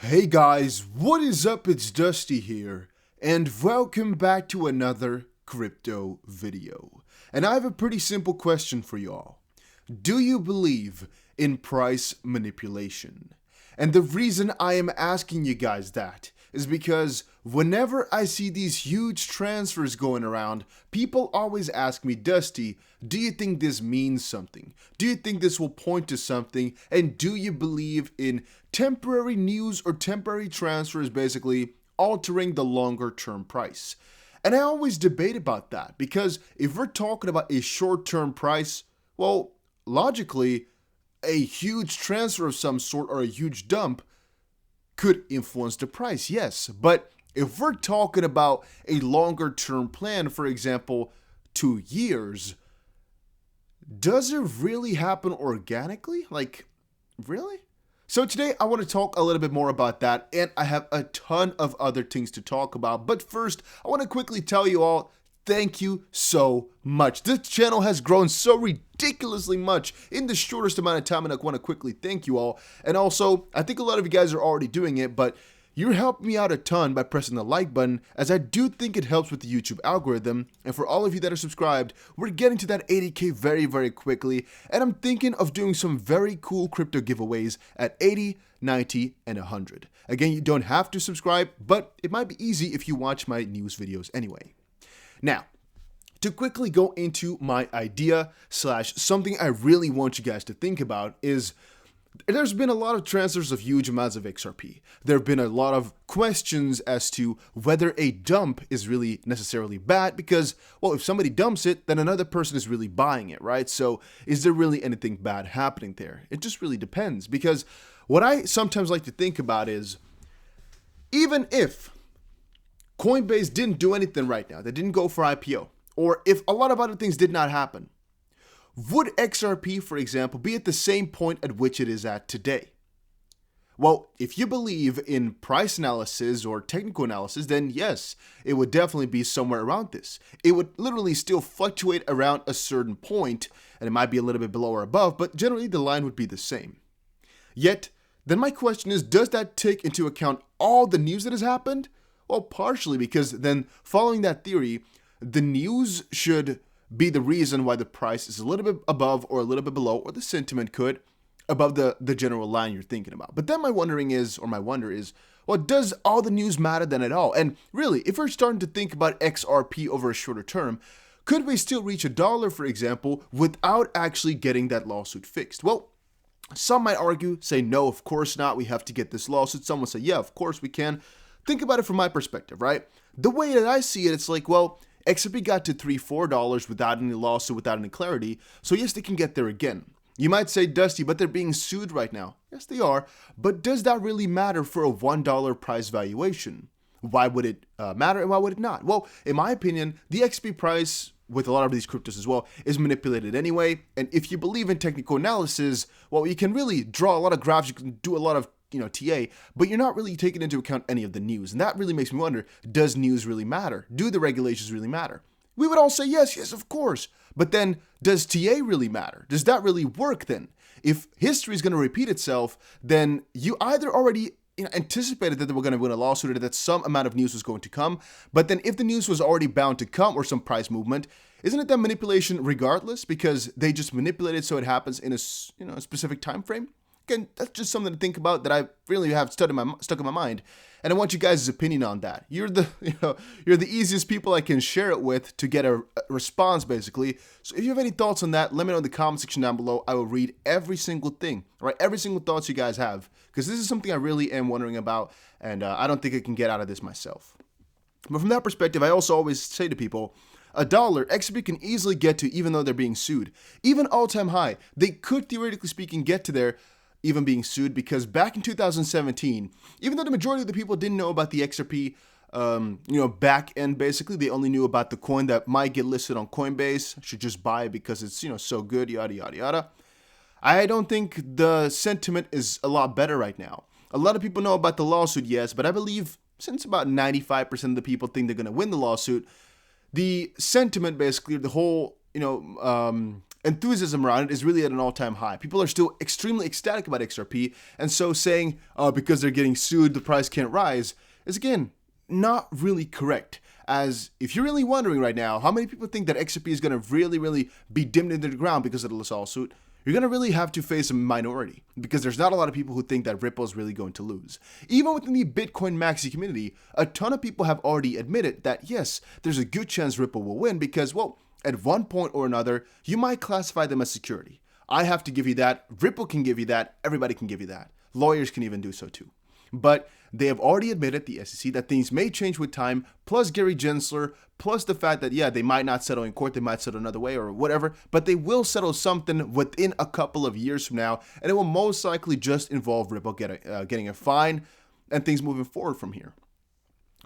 Hey guys, what is up? It's Dusty here, and welcome back to another crypto video. And I have a pretty simple question for y'all. Do you believe in price manipulation? And the reason I am asking you guys that is because whenever I see these huge transfers going around, people always ask me, Dusty, do you think this means something? Do you think this will point to something? And do you believe in temporary news or temporary transfers basically altering the longer term price? And I always debate about that because if we're talking about a short term price, well, logically, a huge transfer of some sort or a huge dump could influence the price, yes. But if we're talking about a longer term plan, for example, 2 years, does it really happen organically? Like, really? So today I want to talk a little bit more about that, and I have a ton of other things to talk about. But first, I want to quickly tell you all, thank you so much. This channel has grown so ridiculously much in the shortest amount of time, and I want to quickly thank you all. And also, I think a lot of you guys are already doing it, but you're helping me out a ton by pressing the like button, as I do think it helps with the YouTube algorithm. And for all of you that are subscribed, we're getting to that 80K very, very quickly. And I'm thinking of doing some very cool crypto giveaways at 80, 90, and 100. Again, you don't have to subscribe, but it might be easy if you watch my news videos anyway. Now, to quickly go into my idea / something I really want you guys to think about is there's been a lot of transfers of huge amounts of XRP. There have been a lot of questions as to whether a dump is really necessarily bad because, well, if somebody dumps it, then another person is really buying it, right? So is there really anything bad happening there? It just really depends, because what I sometimes like to think about is, even if Coinbase didn't do anything right now, they didn't go for IPO, or if a lot of other things did not happen, would XRP, for example, be at the same point at which it is at today? Well, if you believe in price analysis or technical analysis, then yes, it would definitely be somewhere around this. It would literally still fluctuate around a certain point, and it might be a little bit below or above, but generally the line would be the same. Yet, then my question is, does that take into account all the news that has happened? Well, partially, because then following that theory, the news should be the reason why the price is a little bit above or a little bit below, or the sentiment could, above the general line you're thinking about. But then my wonder is, well, does all the news matter then at all? And really, if we're starting to think about XRP over a shorter term, could we still reach $1, for example, without actually getting that lawsuit fixed? Well, some might argue, say, no, of course not, we have to get this lawsuit. Some will say, yeah, of course we can. Think about it from my perspective, right? The way that I see it, it's like, well, XRP got to $3, $4 without any lawsuit, without any clarity. So yes, they can get there again. You might say, Dusty, but they're being sued right now. Yes, they are. But does that really matter for a $1 price valuation? Why would it matter and why would it not? Well, in my opinion, the XP price, with a lot of these cryptos as well, is manipulated anyway. And if you believe in technical analysis, well, you can really draw a lot of graphs, you can do a lot of TA, but you're not really taking into account any of the news. And that really makes me wonder, does news really matter? Do the regulations really matter? We would all say yes, of course. But then, does TA really matter? Does that really work then? If history is going to repeat itself, then you either already anticipated that they were going to win a lawsuit or that some amount of news was going to come, but then if the news was already bound to come or some price movement, isn't it that manipulation regardless because they just manipulate it so it happens in a specific time frame? Again, that's just something to think about that I really have stuck in my mind, and I want you guys' opinion on that. You're the easiest people I can share it with to get a response, basically. So if you have any thoughts on that, let me know in the comment section down below. I will read every single thing, right? Every single thoughts you guys have, because this is something I really am wondering about, and I don't think I can get out of this myself. But from that perspective, I also always say to people, $1, XRP can easily get to, even though they're being sued. Even all-time high, they could theoretically speaking get to there even being sued, because back in 2017, even though the majority of the people didn't know about the XRP, back end, basically, they only knew about the coin that might get listed on Coinbase, should just buy it because it's, so good, yada, yada, yada. I don't think the sentiment is a lot better right now. A lot of people know about the lawsuit, yes, but I believe since about 95% of the people think they're going to win the lawsuit, the sentiment, basically, the whole, enthusiasm around it is really at an all-time high. People are still extremely ecstatic about XRP, and so saying, because they're getting sued, the price can't rise, is again, not really correct. As if you're really wondering right now, how many people think that XRP is going to really be dimmed into the ground because of this lawsuit, you're going to really have to face a minority, because there's not a lot of people who think that Ripple is really going to lose. Even within the Bitcoin maxi community, a ton of people have already admitted that yes, there's a good chance Ripple will win because, well, at one point or another, you might classify them as security. I have to give you that, Ripple can give you that, everybody can give you that. Lawyers can even do so too. But they have already admitted, the SEC, that things may change with time, plus Gary Gensler, plus the fact that, yeah, they might not settle in court, they might settle another way or whatever, but they will settle something within a couple of years from now, and it will most likely just involve Ripple getting a fine and things moving forward from here.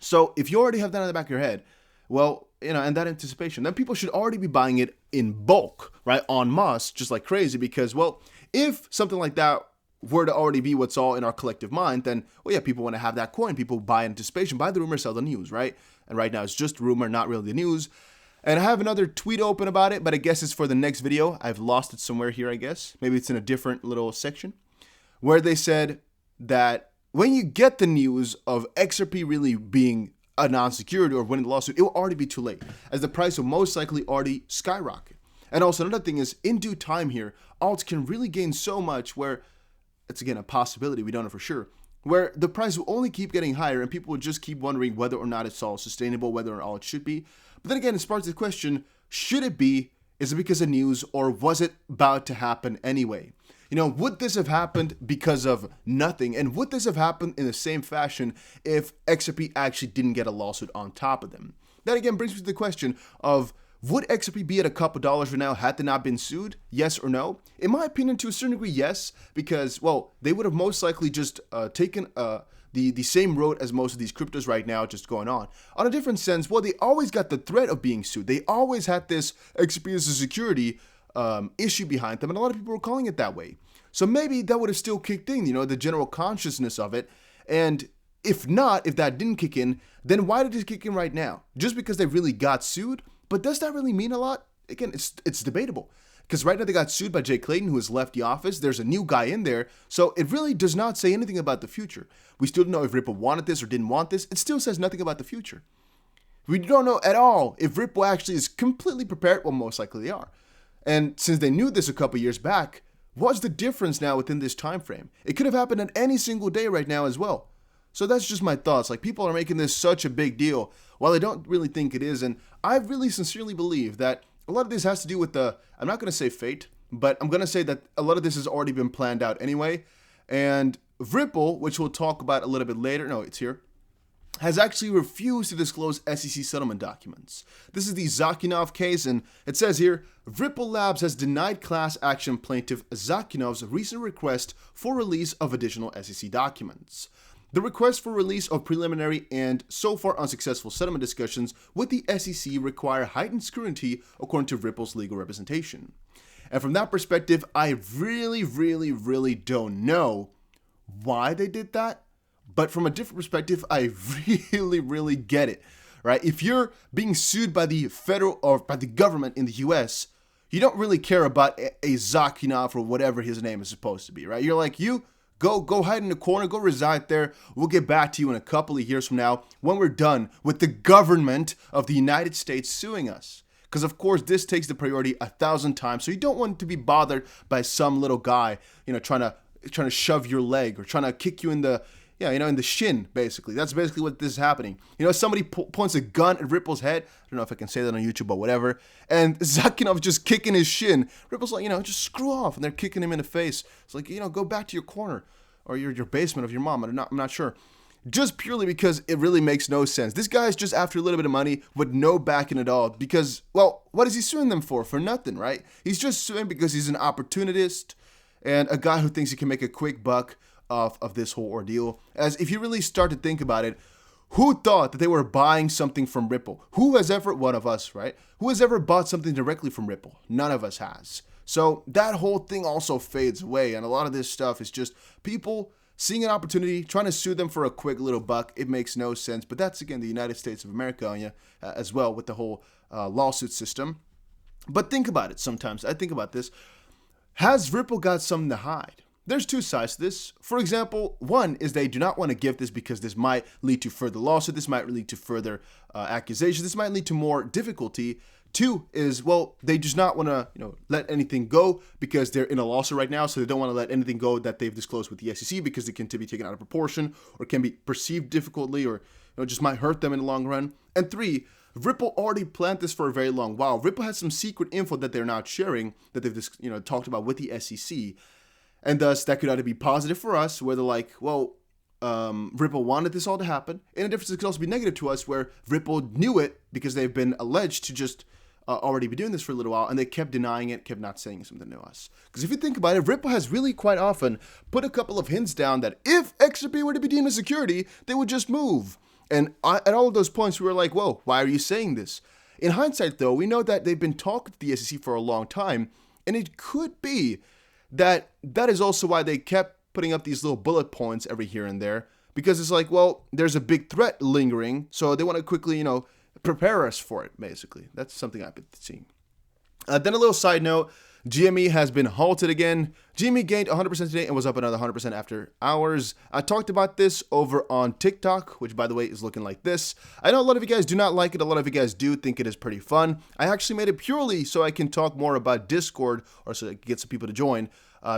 So if you already have that in the back of your head, well, and that anticipation, then people should already be buying it in bulk, right, en masse, just like crazy, because, well, if something like that were to already be what's all in our collective mind, then, well, yeah, people want to have that coin. People buy anticipation, buy the rumor, sell the news, right? And right now it's just rumor, not really the news. And I have another tweet open about it, but I guess it's for the next video. I've lost it somewhere here, I guess. Maybe it's in a different little section, where they said that when you get the news of XRP really being a non-security or winning the lawsuit, it will already be too late, as the price will most likely already skyrocket. And also another thing is, in due time here, alts can really gain so much where it's again a possibility, we don't know for sure, where the price will only keep getting higher and people will just keep wondering whether or not it's all sustainable, whether or not it should be. But then again, it sparks the question, should it be? Is it because of news, or was it about to happen anyway? Would this have happened because of nothing? And would this have happened in the same fashion if XRP actually didn't get a lawsuit on top of them? That again brings me to the question of, would XRP be at a couple dollars right now had they not been sued? Yes or no? In my opinion, to a certain degree, yes, because, well, they would have most likely just taken the same road as most of these cryptos right now just going on. On a different sense, well, they always got the threat of being sued. They always had this XRP as a security issue behind them, and a lot of people were calling it that way. So maybe that would have still kicked in, the general consciousness of it. And if not, if that didn't kick in, then why did it kick in right now? Just because they really got sued? But does that really mean a lot? Again, it's debatable. Because right now they got sued by Jay Clayton, who has left the office. There's a new guy in there. So it really does not say anything about the future. We still don't know if Ripple wanted this or didn't want this. It still says nothing about the future. We don't know at all if Ripple actually is completely prepared. Well, most likely they are. And since they knew this a couple years back, what's the difference now within this time frame? It could have happened at any single day right now as well. So that's just my thoughts. Like, people are making this such a big deal, while I don't really think it is. And I really sincerely believe that a lot of this has to do with I'm not going to say fate, but I'm going to say that a lot of this has already been planned out anyway. And Ripple, which we'll talk about a little bit later, no, it's here, has actually refused to disclose SEC settlement documents. This is the Zakhanov case, and it says here, Ripple Labs has denied class action plaintiff Zakhanov's recent request for release of additional SEC documents. The request for release of preliminary and so far unsuccessful settlement discussions with the SEC require heightened scrutiny according to Ripple's legal representation. And from that perspective, I really don't know why they did that. But from a different perspective, I really get it, right? If you're being sued by the federal or by the government in the US, you don't really care about a Zakhanov or whatever his name is supposed to be, right? You're like, you go hide in the corner, go reside there. We'll get back to you in a couple of years from now when we're done with the government of the United States suing us. Because of course, this takes the priority 1,000 times. So you don't want to be bothered by some little guy, trying to shove your leg or trying to kick you in the in the shin, basically. That's basically what this is happening. Somebody points a gun at Ripple's head. I don't know if I can say that on YouTube, but whatever. And Zakhanov's just kicking his shin. Ripple's like, just screw off. And they're kicking him in the face. It's like, go back to your corner or your basement of your mom. I'm not sure. Just purely because it really makes no sense. This guy's just after a little bit of money with no backing at all. Because, well, what is he suing them for? For nothing, right? He's just suing because he's an opportunist and a guy who thinks he can make a quick buck of this whole ordeal. As if you really start to think about it, who thought that they were buying something from Ripple? Who has ever, one of us, right? Who has ever bought something directly from Ripple? None of us has. So that whole thing also fades away. And a lot of this stuff is just people seeing an opportunity, trying to sue them for a quick little buck. It makes no sense. But that's, again, the United States of America on you as well with the whole lawsuit system. But think about it sometimes. I think about this. Has Ripple got something to hide? There's two sides to this. For example, one is they do not want to give this because this might lead to further lawsuit. This might lead to further accusations. This might lead to more difficulty. Two is, well, they just not want to, let anything go because they're in a lawsuit right now. So they don't want to let anything go that they've disclosed with the SEC because it can be taken out of proportion or can be perceived difficultly or just might hurt them in the long run. And three, Ripple already planned this for a very long while. Ripple has some secret info that they're not sharing that they've just, talked about with the SEC. And thus, that could either be positive for us, where they're like, well, Ripple wanted this all to happen. And a difference could also be negative to us, where Ripple knew it because they've been alleged to just already be doing this for a little while, and they kept denying it, kept not saying something to us. Because if you think about it, Ripple has really quite often put a couple of hints down that if XRP were to be deemed a security, they would just move. And at all of those points, we were like, whoa, why are you saying this? In hindsight, though, we know that they've been talking to the SEC for a long time, and it could be that is also why they kept putting up these little bullet points every here and there, because it's like, well, there's a big threat lingering, so they want to quickly, prepare us for it, basically. That's something I've been seeing. Then a little side note, GME has been halted again. GME gained 100% today and was up another 100% after hours. I talked about this over on TikTok, which, by the way, is looking like this. I know a lot of you guys do not like it. A lot of you guys do think it is pretty fun. I actually made it purely so I can talk more about Discord, or so I can get some people to join,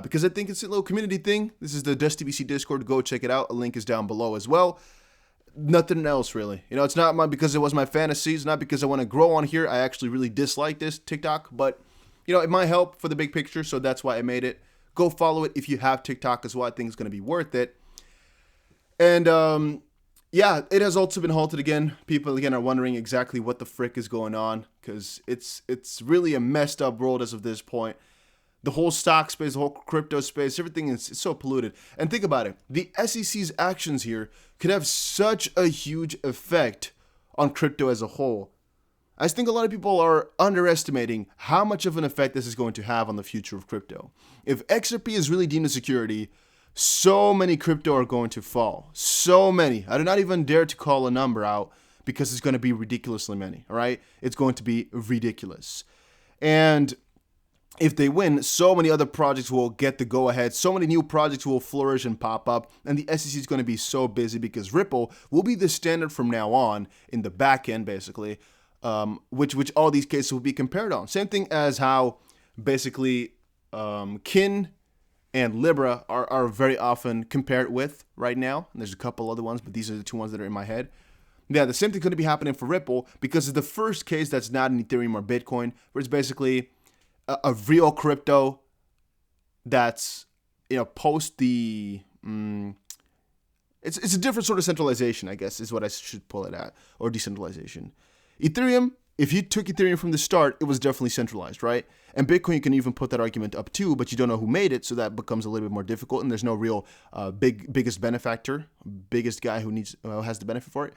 because I think it's a little community thing. This is the DustTBC Discord. Go check it out. A link is down below as well. Nothing else, really. It's not because it was my fantasy. It's not because I want to grow on here. I actually really dislike this TikTok, but it might help for the big picture, so that's why I made it. Go follow it if you have TikTok as well. I think it's going to be worth it. And, it has also been halted again. People, again, are wondering exactly what the frick is going on, because it's really a messed up world as of this point. The whole stock space, the whole crypto space, everything is so polluted. And think about it. The SEC's actions here could have such a huge effect on crypto as a whole. I just think a lot of people are underestimating how much of an effect this is going to have on the future of crypto. If XRP is really deemed a security, so many crypto are going to fall. So many. I do not even dare to call a number out because it's going to be ridiculously many, all right? It's going to be ridiculous. And if they win, so many other projects will get the go-ahead. So many new projects will flourish and pop up. And the SEC is going to be so busy because Ripple will be the standard from now on in the back end, basically, which all these cases will be compared on. Same thing as how basically Kin and Libra are very often compared with right now. And there's a couple other ones, but these are the two ones that are in my head. Yeah, the same thing could be happening for Ripple because it's the first case that's not in Ethereum or Bitcoin, where it's basically a real crypto that's, post the, it's a different sort of centralization, I guess, is what I should pull it at, or decentralization. Ethereum, if you took Ethereum from the start, it was definitely centralized, right? And Bitcoin, you can even put that argument up too, but you don't know who made it, so that becomes a little bit more difficult, and there's no real biggest benefactor, biggest guy who has the benefit for it.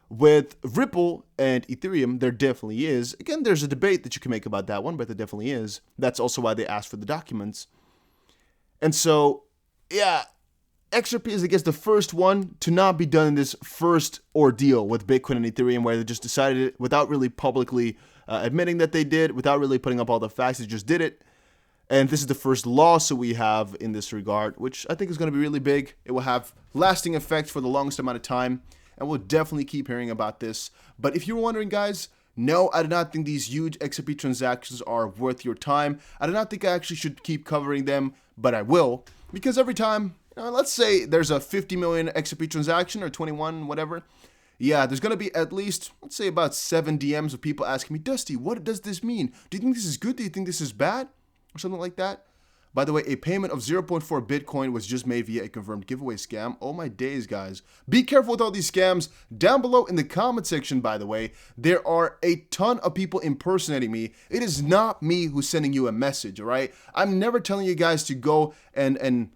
With Ripple and Ethereum, there definitely is. Again, there's a debate that you can make about that one, but there definitely is. That's also why they asked for the documents. And so, yeah, XRP is, I guess, the first one to not be done in this first ordeal with Bitcoin and Ethereum, where they just decided it without really publicly admitting that they did, without really putting up all the facts. They just did it. And this is the first lawsuit we have in this regard, which I think is going to be really big. It will have lasting effects for the longest amount of time. And we'll definitely keep hearing about this. But if you're wondering, guys, no, I do not think these huge XRP transactions are worth your time. I do not think I actually should keep covering them, but I will. Because every time, let's say there's a 50 million XRP transaction or 21, whatever. Yeah, there's going to be at least, let's say about 7 DMs of people asking me, Dusty, what does this mean? Do you think this is good? Do you think this is bad? Or something like that. By the way, a payment of 0.4 Bitcoin was just made via a confirmed giveaway scam. Oh my days, guys. Be careful with all these scams. Down below in the comment section, by the way, there are a ton of people impersonating me. It is not me who's sending you a message, all right? I'm never telling you guys to go and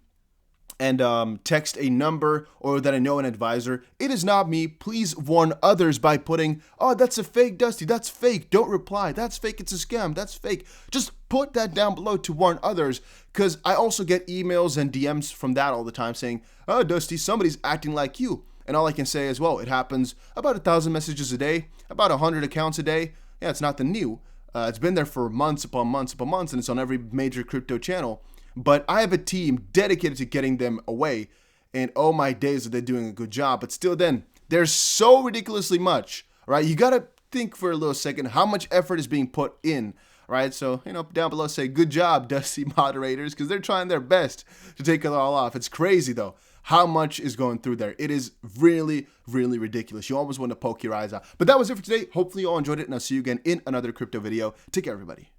text a number or that I know an advisor. It is not me. Please warn others by putting, oh, that's a fake, Dusty. That's fake. Don't reply. That's fake. It's a scam. That's fake. Just put that down below to warn others, because I also get emails and DMs from that all the time saying, oh, Dusty, somebody's acting like you. And all I can say is, well, it happens about 1,000 messages a day, about 100 accounts a day. Yeah, it's nothing new. It's been there for months upon months upon months, and it's on every major crypto channel. But I have a team dedicated to getting them away, and oh my days are they doing a good job. But still then, there's so ridiculously much, right? You gotta think for a little second how much effort is being put in, right? So, down below say, good job, Dusty moderators, because they're trying their best to take it all off. It's crazy, though, how much is going through there. It is really, really ridiculous. You almost want to poke your eyes out. But that was it for today. Hopefully you all enjoyed it, and I'll see you again in another crypto video. Take care, everybody.